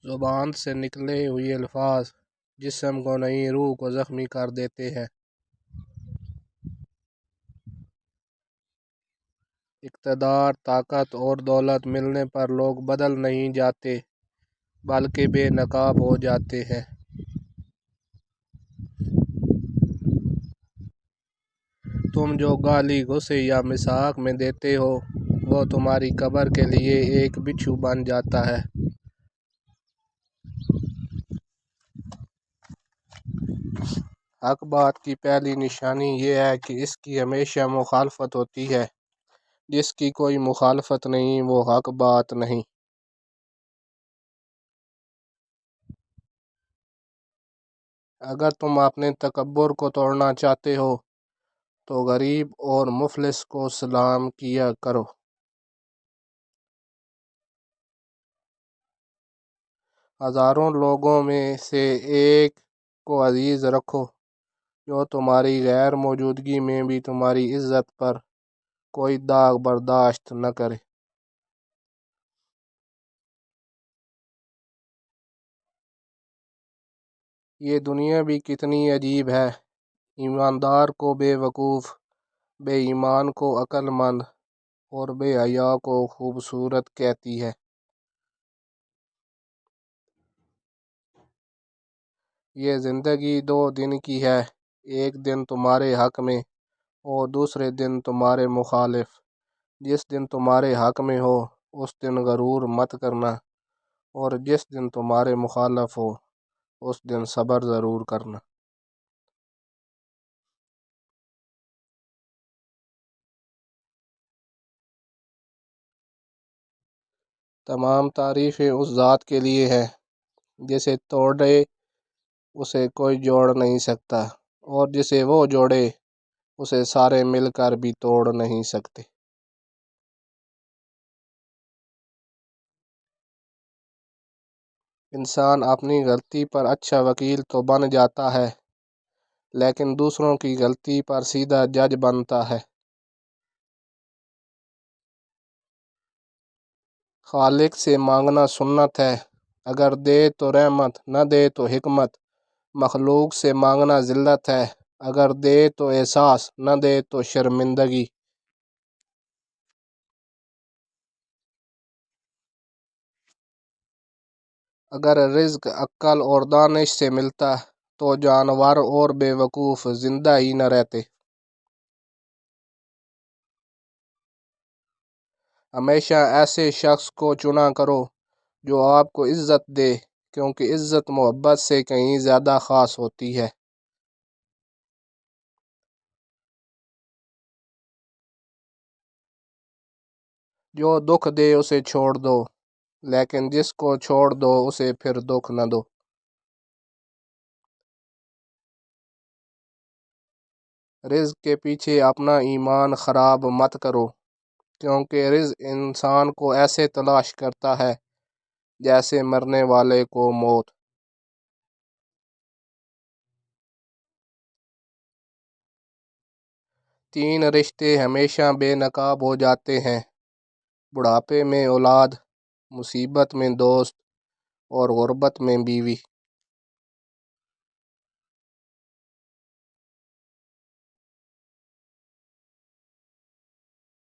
زبان سے نکلے ہوئے الفاظ جسم کو نہیں روح کو زخمی کر دیتے ہیں۔ اقتدار، طاقت اور دولت ملنے پر لوگ بدل نہیں جاتے بلکہ بے نقاب ہو جاتے ہیں۔ تم جو گالی غصے یا مذاق میں دیتے ہو وہ تمہاری قبر کے لیے ایک بچھو بن جاتا ہے۔ حق بات کی پہلی نشانی یہ ہے کہ اس کی ہمیشہ مخالفت ہوتی ہے۔ جس کی کوئی مخالفت نہیں وہ حق بات نہیں۔ اگر تم اپنے تکبر کو توڑنا چاہتے ہو تو غریب اور مفلس کو سلام کیا کرو۔ ہزاروں لوگوں میں سے ایک کو عزیز رکھو جو تمہاری غیر موجودگی میں بھی تمہاری عزت پر کوئی داغ برداشت نہ کرے۔ یہ دنیا بھی کتنی عجیب ہے، ایماندار کو بے وقوف، بے ایمان کو عقل مند اور بے حیا کو خوبصورت کہتی ہے۔ یہ زندگی 2 دن کی ہے، ایک دن تمہارے حق میں اور دوسرے دن تمہارے مخالف۔ جس دن تمہارے حق میں ہو اس دن غرور مت کرنا اور جس دن تمہارے مخالف ہو اس دن صبر ضرور کرنا۔ تمام تعریفیں اس ذات کے لیے ہیں جسے توڑے اسے کوئی جوڑ نہیں سکتا اور جسے وہ جوڑے اسے سارے مل کر بھی توڑ نہیں سکتے۔ انسان اپنی غلطی پر اچھا وکیل تو بن جاتا ہے لیکن دوسروں کی غلطی پر سیدھا جج بنتا ہے۔ خالق سے مانگنا سنت ہے، اگر دے تو رحمت نہ دے تو حکمت۔ مخلوق سے مانگنا ذلت ہے، اگر دے تو احساس نہ دے تو شرمندگی۔ اگر رزق عقل اور دانش سے ملتا تو جانور اور بے وقوف زندہ ہی نہ رہتے۔ ہمیشہ ایسے شخص کو چنا کرو جو آپ کو عزت دے کیونکہ عزت محبت سے کہیں زیادہ خاص ہوتی ہے۔ جو دکھ دے اسے چھوڑ دو لیکن جس کو چھوڑ دو اسے پھر دکھ نہ دو۔ رزق کے پیچھے اپنا ایمان خراب مت کرو کیونکہ رزق انسان کو ایسے تلاش کرتا ہے جیسے مرنے والے کو موت۔ تین رشتے ہمیشہ بے نقاب ہو جاتے ہیں، بڑھاپے میں اولاد، مصیبت میں دوست اور غربت میں بیوی۔